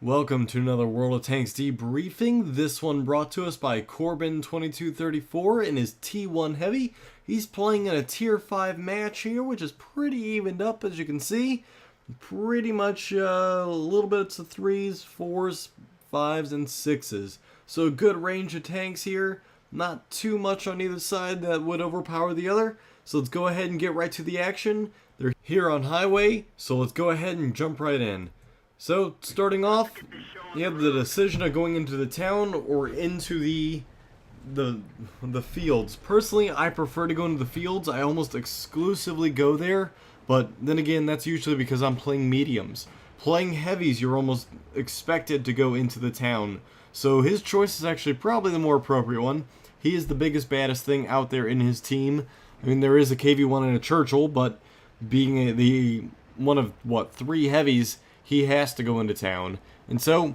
Welcome to another World of Tanks debriefing. This one brought to us by Corbin2234 in his T1 Heavy. He's playing in a Tier 5 match here, which is pretty evened up, as you can see. Pretty much a little bit of 3s, 4s, 5s, and 6s. So a good range of tanks here. Not too much on either side that would overpower the other. So let's go ahead and get right to the action. They're here on highway, so let's go ahead and jump right in. So, starting off, you have the decision of going into the town or into the fields. Personally, I prefer to go into the fields. I almost exclusively go there, but then again, that's usually because I'm playing mediums. Playing heavies, you're almost expected to go into the town. So his choice is actually probably the more appropriate one. He is the biggest, baddest thing out there in his team. I mean, there is a KV-1 and a Churchill, but being the one of, 3 heavies, he has to go into town. And so,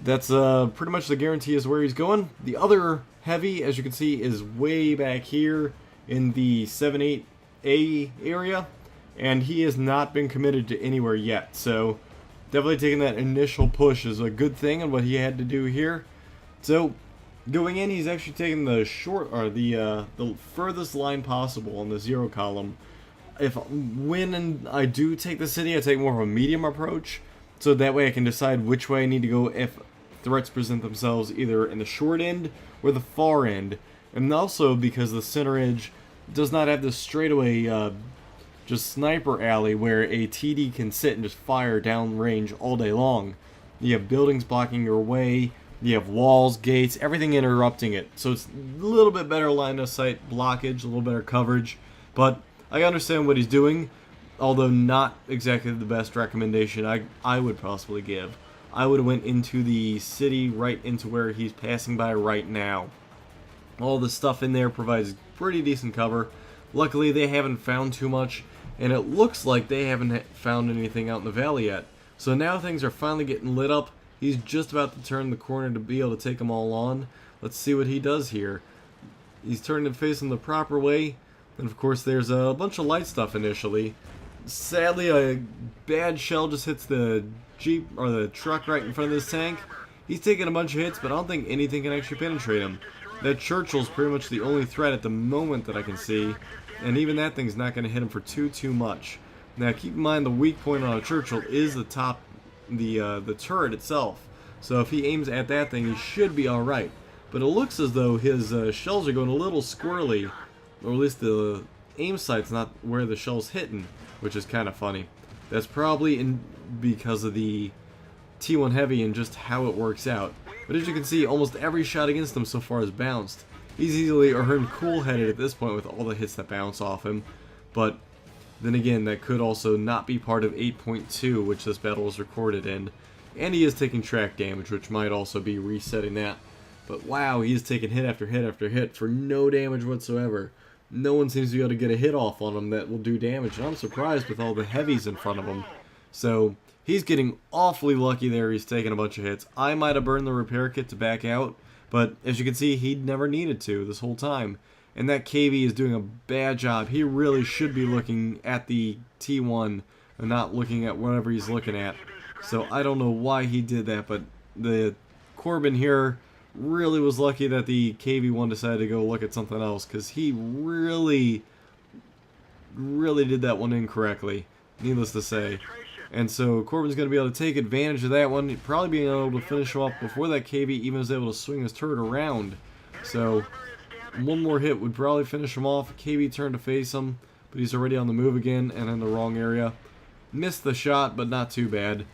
that's pretty much the guarantee is where he's going. The other heavy, as you can see, is way back here in the 7-8A area. And he has not been committed to anywhere yet. So, definitely taking that initial push is a good thing and what he had to do here. So, going in, he's actually taking the the furthest line possible on the 0 column. When I do take the city, I take more of a medium approach. So that way I can decide which way I need to go if threats present themselves either in the short end or the far end. And also because the center edge does not have this straightaway just sniper alley where a TD can sit and just fire down range all day long. You have buildings blocking your way, you have walls, gates, everything interrupting it. So it's a little bit better line of sight blockage, a little better coverage. But I understand what he's doing. Although not exactly the best recommendation I would possibly give. I would have went into the city right into where he's passing by right now. All the stuff in there provides pretty decent cover. Luckily they haven't found too much, and it looks like they haven't found anything out in the valley yet. So now things are finally getting lit up. He's just about to turn the corner to be able to take them all on. Let's see what he does here. He's turning to face them the proper way. And of course there's a bunch of light stuff initially. Sadly, a bad shell just hits the Jeep or the truck right in front of this tank. He's taking a bunch of hits, but I don't think anything can actually penetrate him. That Churchill's pretty much the only threat at the moment that I can see, and even that thing's not going to hit him for too much. Now, keep in mind the weak point on a Churchill is the top, the turret itself. So if he aims at that thing, he should be all right. But it looks as though his shells are going a little squirrely, or at least the aim sight's not where the shell's hitting, which is kind of funny. That's probably because of the T1 Heavy and just how it works out. But as you can see, almost every shot against him so far has bounced. He's easily earned cool-headed at this point with all the hits that bounce off him. But then again, that could also not be part of 8.2, which this battle was recorded in. And he is taking track damage, which might also be resetting that. But wow, he is taking hit after hit after hit for no damage whatsoever. No one seems to be able to get a hit off on him that will do damage, and I'm surprised with all the heavies in front of him. So, he's getting awfully lucky there. He's taking a bunch of hits. I might have burned the repair kit to back out, but as you can see, he never needed to this whole time. And that KV is doing a bad job. He really should be looking at the T1 and not looking at whatever he's looking at. So, I don't know why he did that, but the Corbin here really was lucky that the KV-1 decided to go look at something else, because he really did that one incorrectly, needless to say. And so Corbin's going to be able to take advantage of that one, probably being able to finish him off before that KV even was able to swing his turret around. So one more hit would probably finish him off. KV turned to face him, but he's already on the move again and in the wrong area. Missed the shot, but not too bad.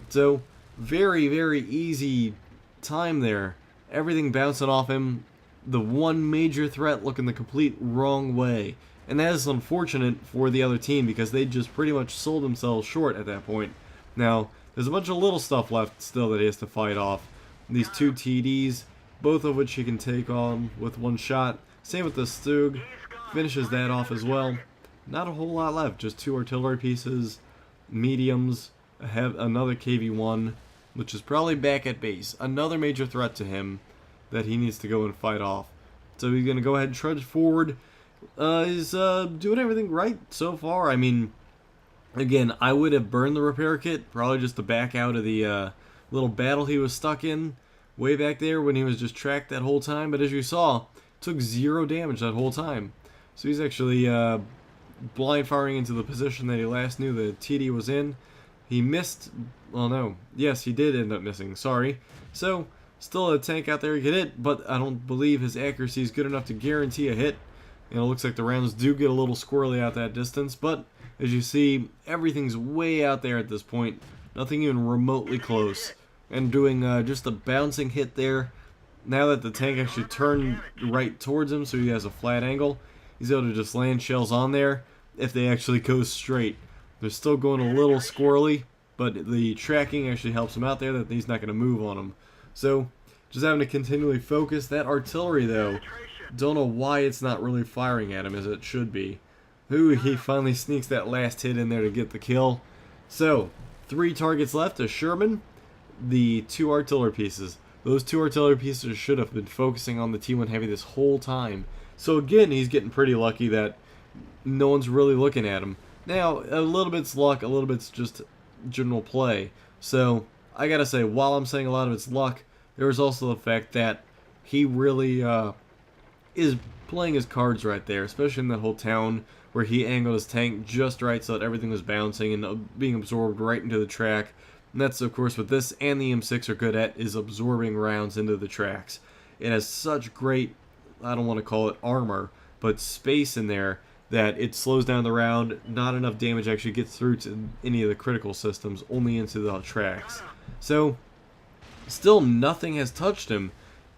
So very easy time there. Everything bouncing off him, the one major threat looking the complete wrong way. And that is unfortunate for the other team because they just pretty much sold themselves short at that point. Now, there's a bunch of little stuff left still that he has to fight off. These 2 TDs, both of which he can take on with one shot. Same with the Stug, finishes that off as well. Not a whole lot left, just 2 artillery pieces, mediums, another KV-1. Which is probably back at base. Another major threat to him that he needs to go and fight off. So he's going to go ahead and trudge forward. He's doing everything right so far. I mean, again, I would have burned the repair kit, probably just to back out of the little battle he was stuck in way back there when he was just tracked that whole time. But as you saw, took 0 damage that whole time. So he's actually blind firing into the position that he last knew the TD was in. He missed, well no, yes he did end up missing, sorry. So, still a tank out there he could hit, but I don't believe his accuracy is good enough to guarantee a hit. And it looks like the rounds do get a little squirrely out that distance, but as you see, everything's way out there at this point. Nothing even remotely close. And doing just a bouncing hit there. Now that the tank actually turned right towards him so he has a flat angle, he's able to just land shells on there if they actually go straight. They're still going a little squirrely, but the tracking actually helps him out there that he's not going to move on him. So, just having to continually focus. That artillery, though, don't know why it's not really firing at him as it should be. Ooh, he finally sneaks that last hit in there to get the kill. So, 3 targets left, a Sherman, the 2 artillery pieces. Those 2 artillery pieces should have been focusing on the T1 Heavy this whole time. So again, he's getting pretty lucky that no one's really looking at him. Now, a little bit's luck, a little bit's just general play. So, I gotta say, while I'm saying a lot of it's luck, there's also the fact that he really is playing his cards right there, especially in that whole town where he angled his tank just right so that everything was bouncing and being absorbed right into the track. And that's, of course, what this and the M6 are good at, is absorbing rounds into the tracks. It has such great, I don't want to call it armor, but space in there that it slows down the round. Not enough damage actually gets through to any of the critical systems, only into the tracks. So, still nothing has touched him.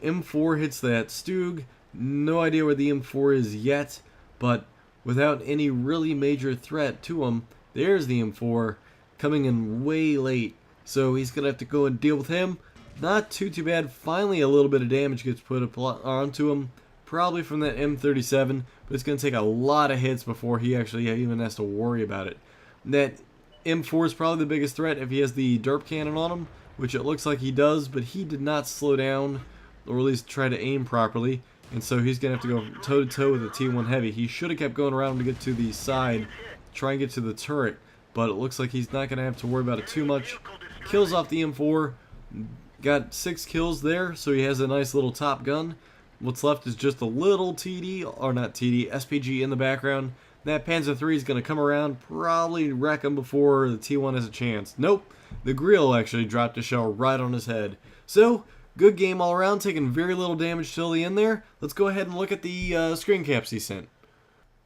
M4 hits that Stug. No idea where the M4 is yet, but without any really major threat to him, there's the M4 coming in way late. So he's going to have to go and deal with him. Not too bad. Finally, a little bit of damage gets put onto him. Probably from that M37, but it's going to take a lot of hits before he actually even has to worry about it. That M4 is probably the biggest threat if he has the derp cannon on him, which it looks like he does, but he did not slow down, or at least try to aim properly. And so he's going to have to go toe-to-toe with the T1 Heavy. He should have kept going around to get to the side, try and get to the turret, but it looks like he's not going to have to worry about it too much. Kills off the M4, got 6 kills there, so he has a nice little top gun. What's left is just a little TD, or not TD, SPG in the background. That Panzer III is going to come around, probably wreck him before the T1 has a chance. Nope, the Grill actually dropped a shell right on his head. So, good game all around, taking very little damage till the end there. Let's go ahead and look at the screen caps he sent.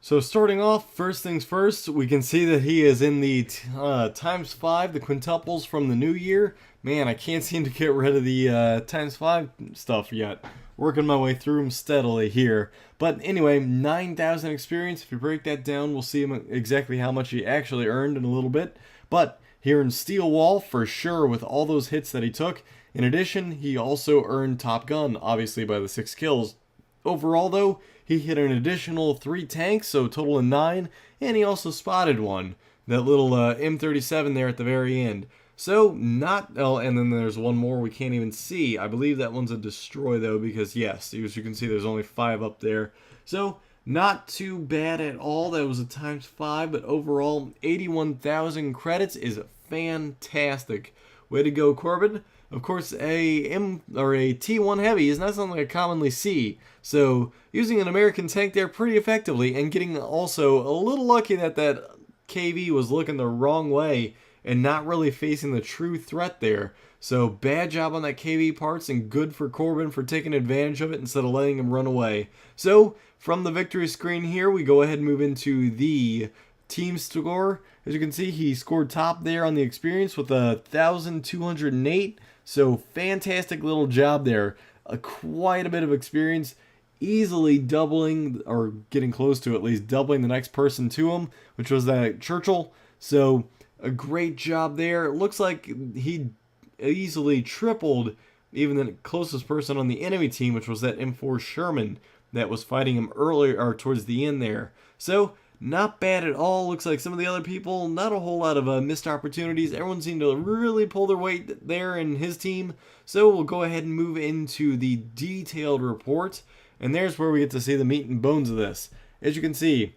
So starting off, first things first, we can see that he is in the ×5, the quintuples from the new year. Man, I can't seem to get rid of the ×5 stuff yet. Working my way through them steadily here. But anyway, 9,000 experience. If you break that down, we'll see exactly how much he actually earned in a little bit. But here in Steel Wall, for sure, with all those hits that he took. In addition, he also earned Top Gun, obviously by the 6 kills. Overall, though, he hit an additional 3 tanks, so a total of 9, and he also spotted one, that little M37 there at the very end. So, not, oh, and then there's one more we can't even see. I believe that one's a destroy, though, because, yes, as you can see, there's only 5 up there. So, not too bad at all. That was a ×5, but overall, 81,000 credits is fantastic. Way to go, Corbin. Of course, a T1 Heavy is not something I commonly see, so using an American tank there pretty effectively, and getting also a little lucky that that KV was looking the wrong way and not really facing the true threat there. So bad job on that KV parts, and good for Corbin for taking advantage of it instead of letting him run away. So from the victory screen here, we go ahead and move into the team score. As you can see, he scored top there on the experience with 1,208. So fantastic little job there. Quite a bit of experience, easily doubling, or getting close to at least doubling the next person to him, which was that Churchill. So a great job there. It looks like he easily tripled even the closest person on the enemy team, which was that M4 Sherman that was fighting him earlier, or towards the end there. So not bad at all. Looks like some of the other people, not a whole lot of missed opportunities. Everyone seemed to really pull their weight there in his team. So we'll go ahead and move into the detailed report. And there's where we get to see the meat and bones of this. As you can see,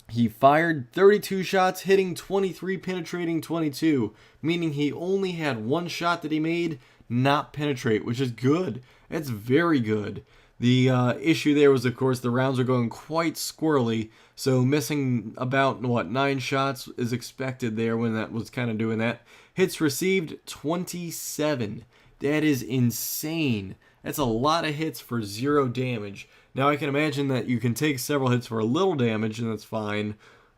He fired 32 shots, hitting 23, penetrating 22, meaning he only had one shot that he made not penetrate, which is good. That's very good. The issue there was, of course, the rounds are going quite squirrely, so missing about, 9 shots is expected there when that was kind of doing that. Hits received, 27. That is insane. That's a lot of hits for 0 damage. Now, I can imagine that you can take several hits for a little damage, and that's fine,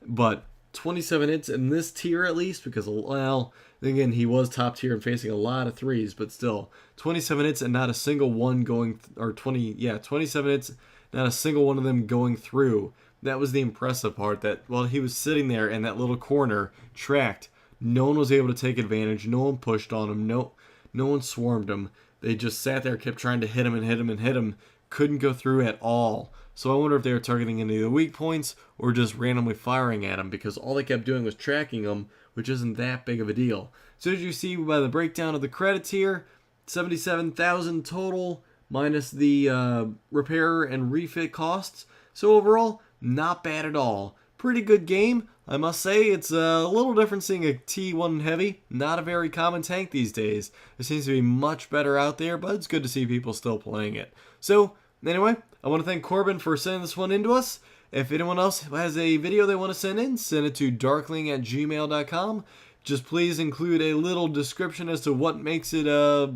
but 27 hits in this tier at least, because, well, again, he was top tier and facing a lot of threes, but still, 27 hits and not a single one going, 27 hits, not a single one of them going through. That was the impressive part, that while he was sitting there in that little corner, tracked, no one was able to take advantage, no one pushed on him, no one swarmed him. They just sat there, kept trying to hit him and hit him and hit him, couldn't go through at all. So I wonder if they were targeting any of the weak points or just randomly firing at him, because all they kept doing was tracking him, which isn't that big of a deal. So as you see by the breakdown of the credits here, 77,000 total minus the repair and refit costs. So overall, not bad at all. Pretty good game. I must say, it's a little different seeing a T1 Heavy. Not a very common tank these days. It seems to be much better out there, but it's good to see people still playing it. So, anyway, I want to thank Corbin for sending this one in to us. If anyone else has a video they want to send in, send it to darqueling@gmail.com. Just please include a little description as to what makes it a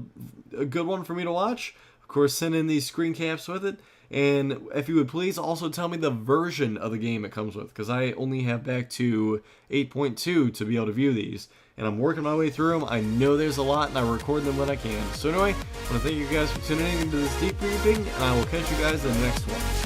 good one for me to watch. Of course, send in these screen caps with it. And if you would please also tell me the version of the game it comes with, because I only have back to 8.2 to be able to view these. And I'm working my way through them. I know there's a lot, and I record them when I can. So anyway, I want to thank you guys for tuning in to this debriefing, and I will catch you guys in the next one.